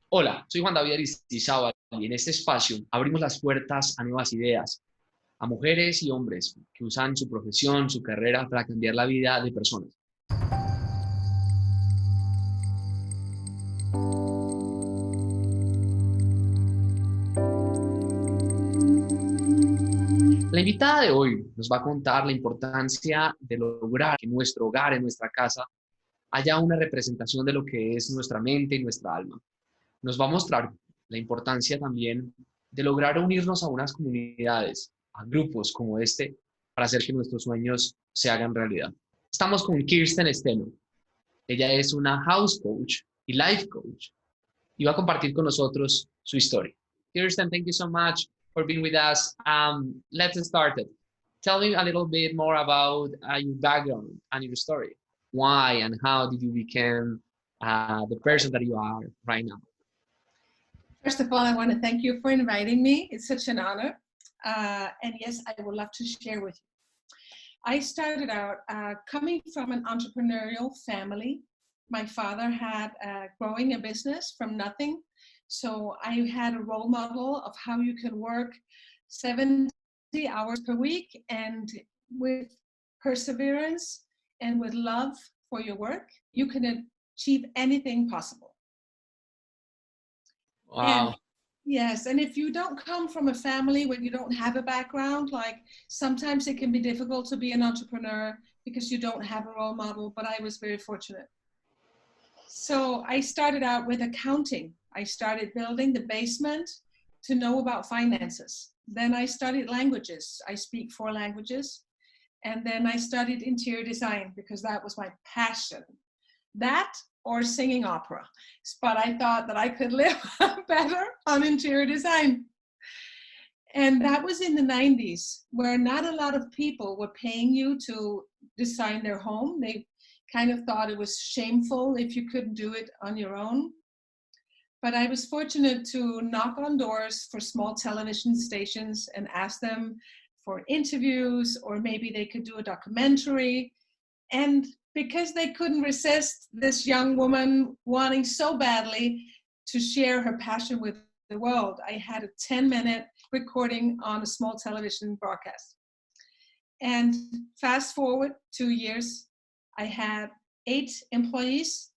Hola, soy Juan Aristizábal y en este espacio abrimos las puertas a nuevas ideas, a mujeres y hombres que usan su profesión, su carrera para cambiar la vida de personas. La invitada de hoy nos va a contar la importancia de lograr que en nuestro hogar, en nuestra casa, haya una representación de lo que es nuestra mente y nuestra alma. Nos va a mostrar la importancia también de lograr unirnos a unas comunidades, a grupos como este, para hacer que nuestros sueños se hagan realidad. Estamos con Kirsten Steno. Ella es una house coach y life coach y va a compartir con nosotros su historia. Kirsten, thank you so much for being with us. Let's start it. Tell me a little bit more about your background and your story. Why and how did you become the person that you are right now? First of all, I want to thank you for inviting me. It's such an honor. And yes, I would love to share with you. I started out coming from an entrepreneurial family. My father had growing a business from nothing. So I had a role model of how you can work 70 hours per week, and with perseverance and with love for your work, you can achieve anything possible. Wow. And yes, and if you don't come from a family where you don't have a background, like sometimes it can be difficult to be an entrepreneur because you don't have a role model, but I was very fortunate. So I started out with accounting. I started building the basement to know about finances. Then I studied languages. I speak 4 languages. And then I studied interior design because that was my passion. That or singing opera. But I thought that I could live better on interior design. And that was in the 90s, where not a lot of people were paying you to design their home. They kind of thought it was shameful if you couldn't do it on your own. But I was fortunate to knock on doors for small television stations and ask them for interviews, or maybe they could do a documentary. And because they couldn't resist this young woman wanting so badly to share her passion with the world, I had a 10-minute recording on a small television broadcast. And fast forward 2 years, I had 8 employees,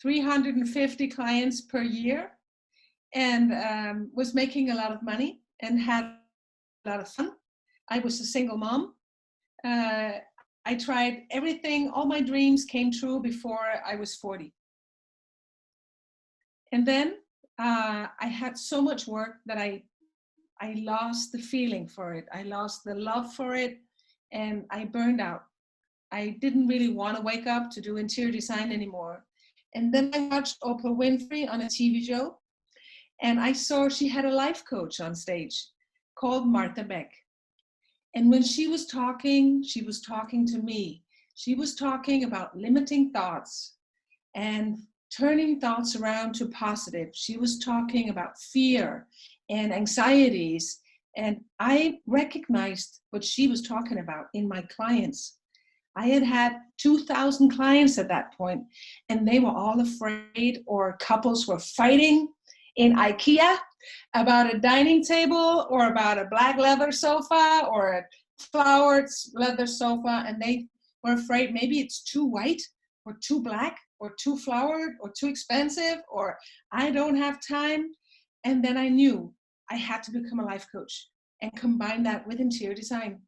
350 clients per year, and was making a lot of money and had a lot of fun. I was a single mom. I tried everything. All my dreams came true before I was 40. And then I had so much work that I lost the feeling for it. I lost the love for it, and I burned out. I didn't really want to wake up to do interior design anymore. And then I watched Oprah Winfrey on a TV show, and I saw she had a life coach on stage called Martha Beck. And when she was talking to me. She was talking about limiting thoughts and turning thoughts around to positive. She was talking about fear and anxieties. And I recognized what she was talking about in my clients. I had 2,000 clients at that point, and they were all afraid, or couples were fighting in IKEA about a dining table or about a black leather sofa or a flowered leather sofa, and they were afraid maybe it's too white or too black or too flowered or too expensive, or I don't have time. And then I knew I had to become a life coach and combine that with interior design.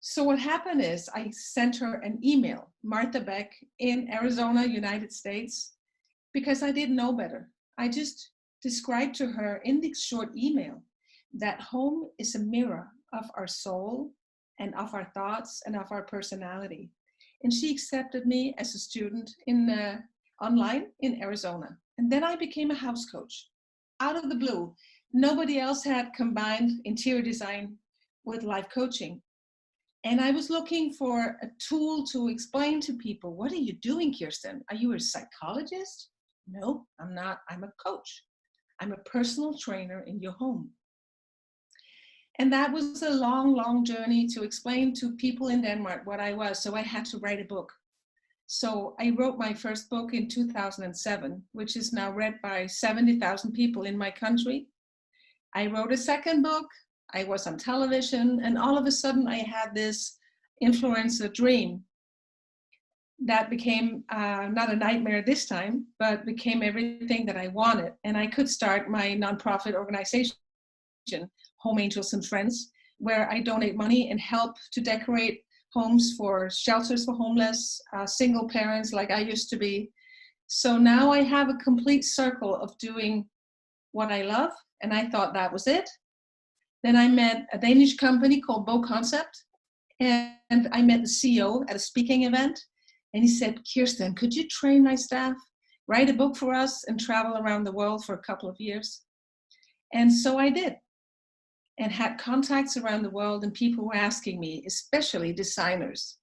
So what happened is I sent her an email, Martha Beck in Arizona, United States, because I didn't know better. I just described to her in this short email that home is a mirror of our soul and of our thoughts and of our personality. And she accepted me as a student in online in Arizona. And then I became a house coach out of the blue. Nobody else had combined interior design with life coaching. And I was looking for a tool to explain to people, what are you doing, Kirsten? Are you a psychologist? No, I'm not. I'm a coach. I'm a personal trainer in your home. And that was a long, long journey to explain to people in Denmark what I was. So I had to write a book. So I wrote my first book in 2007, which is now read by 70,000 people in my country. I wrote a second book. I was on television, and all of a sudden I had this influencer dream that became not a nightmare this time, but became everything that I wanted. And I could start my nonprofit organization, Home Angels and Friends, where I donate money and help to decorate homes for shelters for homeless, single parents like I used to be. So now I have a complete circle of doing what I love, and I thought that was it. Then I met a Danish company called Bo Concept, and I met the CEO at a speaking event, and he said, Kirsten, could you train my staff, write a book for us, and travel around the world for a couple of years? And so I did, and had contacts around the world, and people were asking me, especially designers,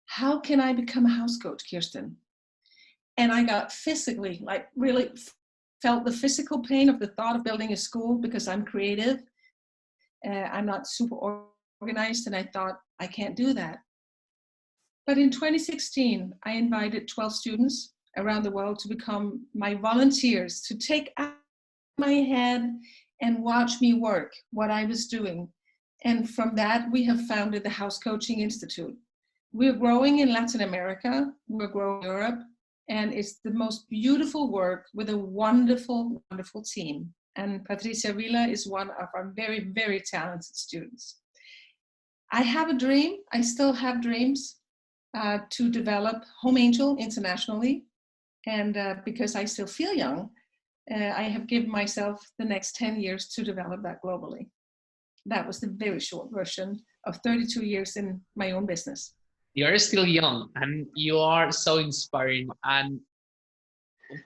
how can I become a house coach, Kirsten? And I got physically, like really felt the physical pain of the thought of building a school because I'm creative. I'm not super organized, and I thought, I can't do that. But in 2016, I invited 12 students around the world to become my volunteers, to take out my head and watch me work what I was doing. And from that, we have founded the House Coaching Institute. We're growing in Latin America, we're growing in Europe, and it's the most beautiful work with a wonderful, wonderful team. And Patricia Villa is one of our very, very talented students. I have a dream, I still have dreams to develop Home Angel internationally. And because I still feel young, I have given myself the next 10 years to develop that globally. That was the very short version of 32 years in my own business. You're still young and you are so inspiring. And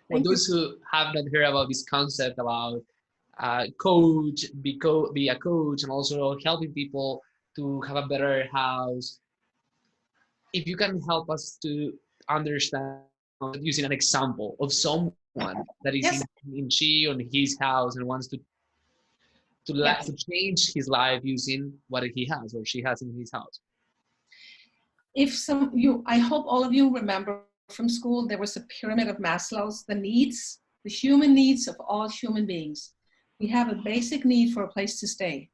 for those who have not heard about this concept about coach, be a coach, and also helping people to have a better house, if you can help us to understand using an example of someone that is Yes. in she on his house and wants to change his life using what he has or she has in his house. I hope all of you remember from school, there was a pyramid of Maslow's, the needs, the human needs of all human beings. We have a basic need for a place to stay.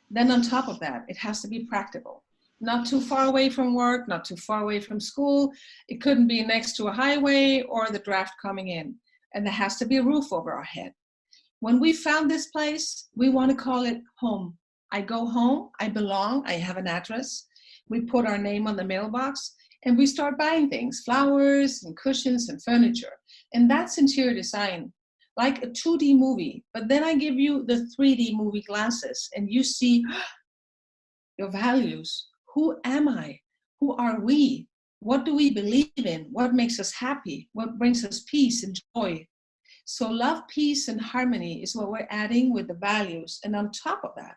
Then on top of that, it has to be practical. Not too far away from work, not too far away from school. It couldn't be next to a highway or the draft coming in. And there has to be a roof over our head. When we found this place, we want to call it home. I go home, I belong, I have an address. We put our name on the mailbox and we start buying things, flowers and cushions and furniture. And that's interior design, like a 2D movie. But then I give you the 3D movie glasses and you see your values. Who am I? Who are we? What do we believe in? What makes us happy? What brings us peace and joy? So love, peace, and harmony is what we're adding with the values. And on top of that,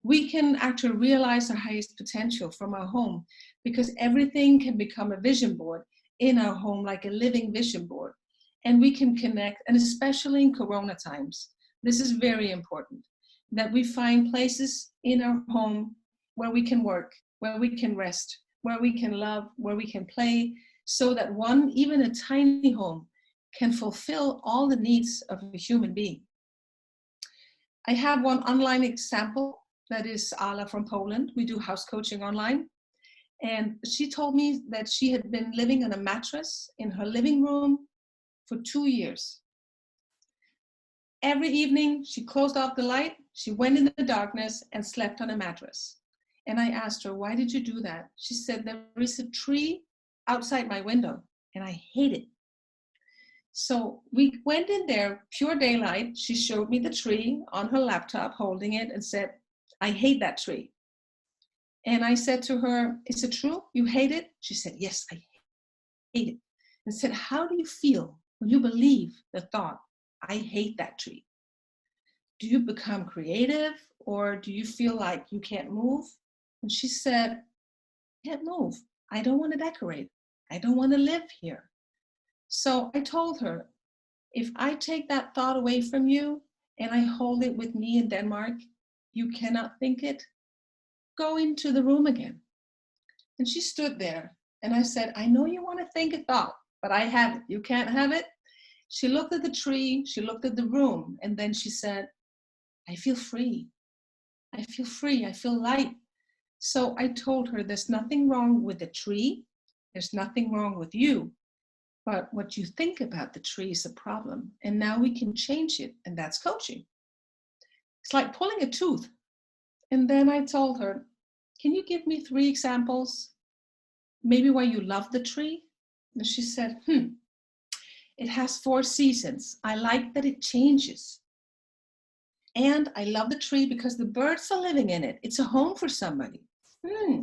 we can actually realize our highest potential from our home because everything can become a vision board in our home, like a living vision board. And we can connect, and especially in Corona times, this is very important, that we find places in our home where we can work, where we can rest, where we can love, where we can play, so that even a tiny home can fulfill all the needs of a human being. I have one online example that is Ala from Poland. We do house coaching online. And she told me that she had been living on a mattress in her living room for 2 years. Every evening, she closed off the light, she went in the darkness and slept on a mattress. And I asked her, why did you do that? She said, there is a tree outside my window and I hate it. So we went in there, pure daylight. She showed me the tree on her laptop, holding it, and said, I hate that tree. And I said to her, is it true? You hate it? She said, yes, I hate it. And said, how do you feel when you believe the thought, I hate that tree? Do you become creative or do you feel like you can't move? And she said, I can't move. I don't want to decorate. I don't want to live here. So I told her, if I take that thought away from you and I hold it with me in Denmark, you cannot think it. Go into the room again. And she stood there And I said, I know you want to think a thought, but I have it. You can't have it. She looked at the tree, she looked at the room, and then she said, I feel free. I feel free. I feel light. So I told her there's nothing wrong with the tree. There's nothing wrong with you. But what you think about the tree is a problem. And now we can change it. And that's coaching. It's like pulling a tooth. And then I told her, can you give me 3 examples? Maybe why you love the tree? And she said, it has 4 seasons. I like that it changes. And I love the tree because the birds are living in it. It's a home for somebody.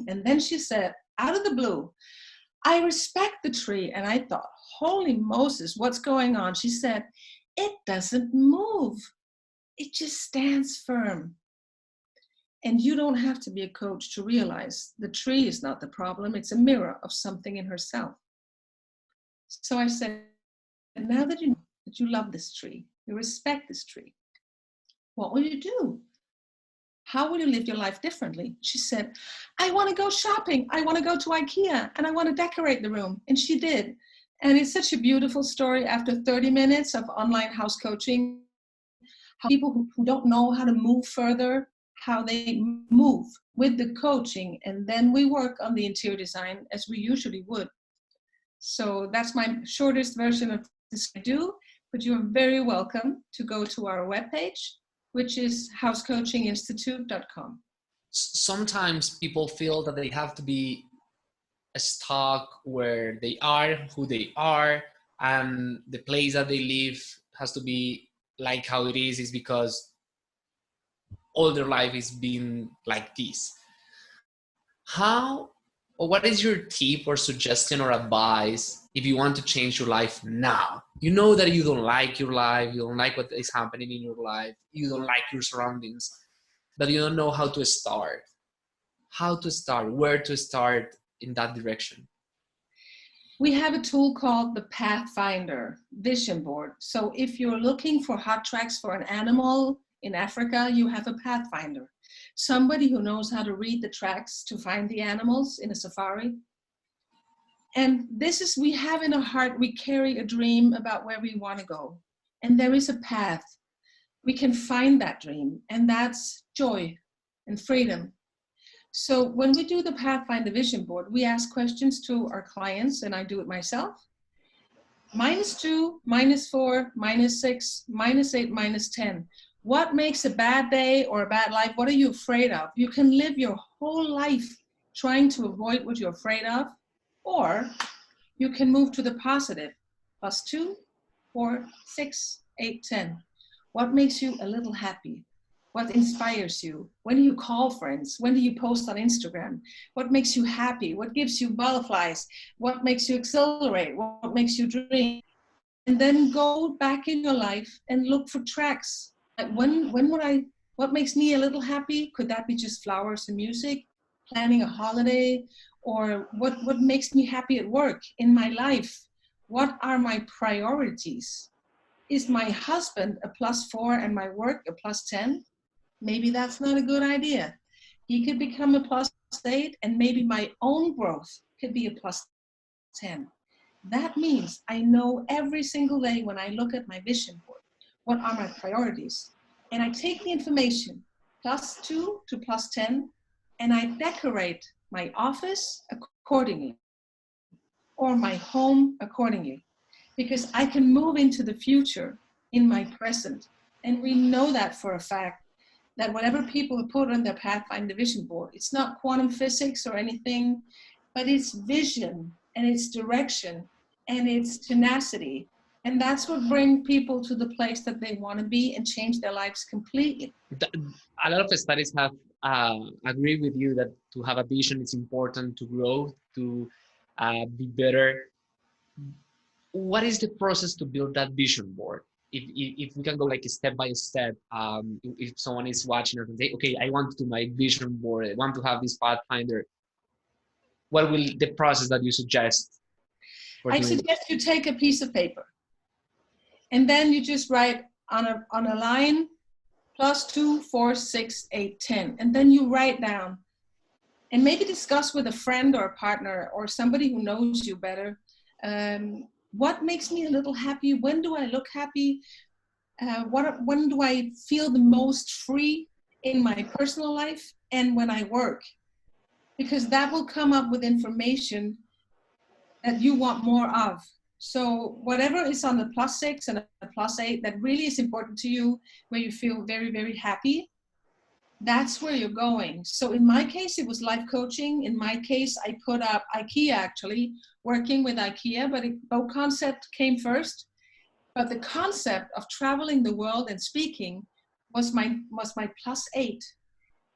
And then she said, out of the blue, I respect the tree. And I thought, holy Moses, what's going on? She said, it doesn't move. It just stands firm. And you don't have to be a coach to realize the tree is not the problem. It's a mirror of something in herself. So I said, now that you know that you love this tree, you respect this tree, what will you do? How will you live your life differently? She said, I want to go shopping. I want to go to IKEA and I want to decorate the room. And she did. And it's such a beautiful story after 30 minutes of online house coaching, how people who don't know how to move further, how they move with the coaching. And then we work on the interior design as we usually would. So that's my shortest version of this I do, but you're very welcome to go to our webpage, which is housecoachinginstitute.com. Sometimes people feel that they have to be stuck where they are, who they are, and the place that they live has to be like how it is because all their life is being like this. How, or what is your tip or suggestion or advice if you want to change your life now? You know that you don't like your life, you don't like what is happening in your life, you don't like your surroundings, but you don't know how to start. How to start, where to start in that direction? We have a tool called the Pathfinder Vision Board. So if you're looking for hot tracks for an animal in Africa, you have a Pathfinder. Somebody who knows how to read the tracks to find the animals in a safari. And this is, we have in our heart, we carry a dream about where we want to go. And there is a path. We can find that dream, and that's joy and freedom. So when we do the Pathfinder Vision Board, we ask questions to our clients, and I do it myself. -2, -4, -6, -8, -10. What makes a bad day or a bad life? What are you afraid of? You can live your whole life trying to avoid what you're afraid of, or you can move to the positive. +2, 4, 6, 8, 10. What makes you a little happy? What inspires you? When do you call friends? When do you post on Instagram? What makes you happy? What gives you butterflies? What makes you accelerate? What makes you dream? And then go back in your life and look for tracks. Like what makes me a little happy? Could that be just flowers and music? Planning a holiday? Or what makes me happy at work, in my life? What are my priorities? Is my husband a +4 and my work a +10? Maybe that's not a good idea. He could become a +8 and maybe my own growth could be a +10. That means I know every single day when I look at my vision board, what are my priorities? And I take the information, +2 to +10, and I decorate my office accordingly, or my home accordingly, because I can move into the future in my present. And we know that for a fact, that whatever people put on their Pathfinder Vision Board, it's not quantum physics or anything, but it's vision and it's direction and it's tenacity. And that's what brings people to the place that they want to be and change their lives completely. A lot of studies have agreed with you that to have a vision is important to grow, to be better. What is the process to build that vision board? If we can go like step by step, if someone is watching and say, okay, I want to do my vision board, I want to have this Pathfinder, what will the process that you suggest? I suggest you take a piece of paper and then you just write on a line +2, 4, 6, 8, 10. And then you write down And maybe discuss with a friend or a partner or somebody who knows you better. What makes me a little happy? When do I look happy? When do I feel the most free in my personal life and when I work? Because that will come up with information that you want more of. So whatever is on the +6 and a +8 that really is important to you, where you feel very, very happy, that's where you're going. So in my case, it was life coaching. In my case, I put up IKEA, actually, working with IKEA, but boat concept came first. But the concept of traveling the world and speaking was my +8.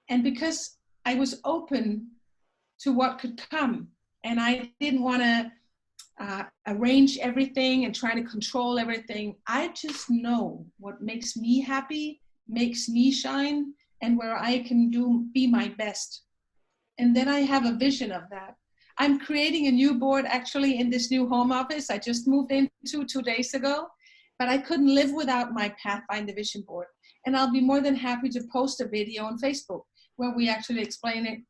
And because I was open to what could come, and I didn't want to arrange everything and try to control everything, I just know what makes me happy, makes me shine, and where I can be my best. And then I have a vision of that. I'm creating a new board actually in this new home office I just moved into 2 days ago, but I couldn't live without my Pathfind the Vision board. And I'll be more than happy to post a video on Facebook where we actually explain it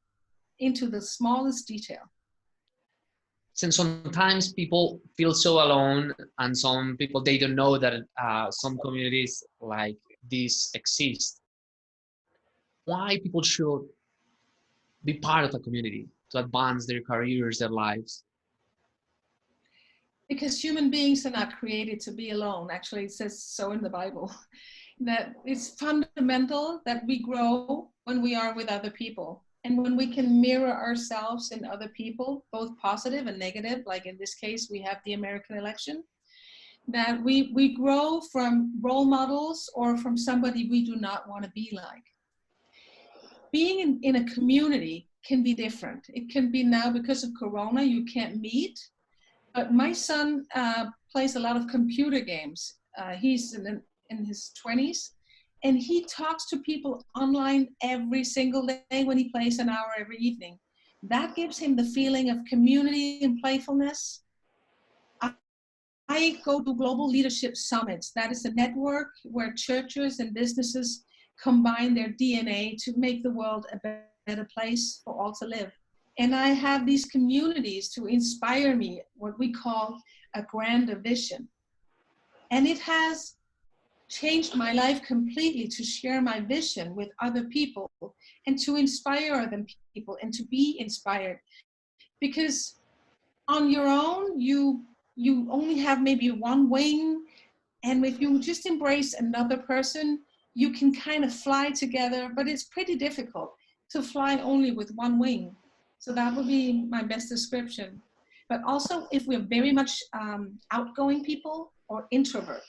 into the smallest detail. Since sometimes people feel so alone, and some people, they don't know that some communities like this exist. Why people should be part of a community to advance their careers, their lives? Because human beings are not created to be alone. Actually, it says so in the Bible, that it's fundamental that we grow when we are with other people. And when we can mirror ourselves in other people, both positive and negative, like in this case, we have the American election, that we grow from role models or from somebody we do not want to be like. Being in a community can be different. It can be now because of Corona, you can't meet. But my son plays a lot of computer games. He's in his 20s, and he talks to people online every single day when he plays an hour every evening. That gives him the feeling of community and playfulness. I go to global leadership summits. That is a network where churches and businesses combine their DNA to make the world a better place for all to live. And I have these communities to inspire me, what we call a grander vision. And it has changed my life completely to share my vision with other people and to inspire other people and to be inspired. Because on your own, you only have maybe one wing. And if you just embrace another person, you can kind of fly together, but it's pretty difficult to fly only with one wing. So that would be my best description. But also, if we're very much outgoing people or introvert,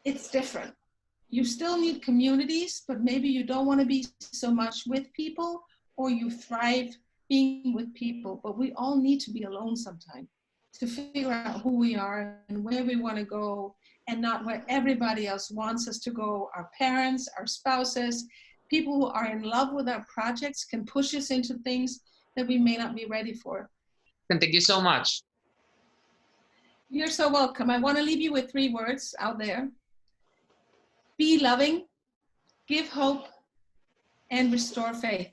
it's different. You still need communities, but maybe you don't want to be so much with people, or you thrive being with people. But we all need to be alone sometime to figure out who we are and where we want to go, and not where everybody else wants us to go. Our parents, our spouses, people who are in love with our projects can push us into things that we may not be ready for. And thank you so much. You're so welcome. I want to leave you with 3 words out there. Be loving, give hope, and restore faith.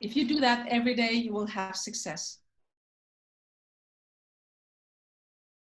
If you do that every day, you will have success.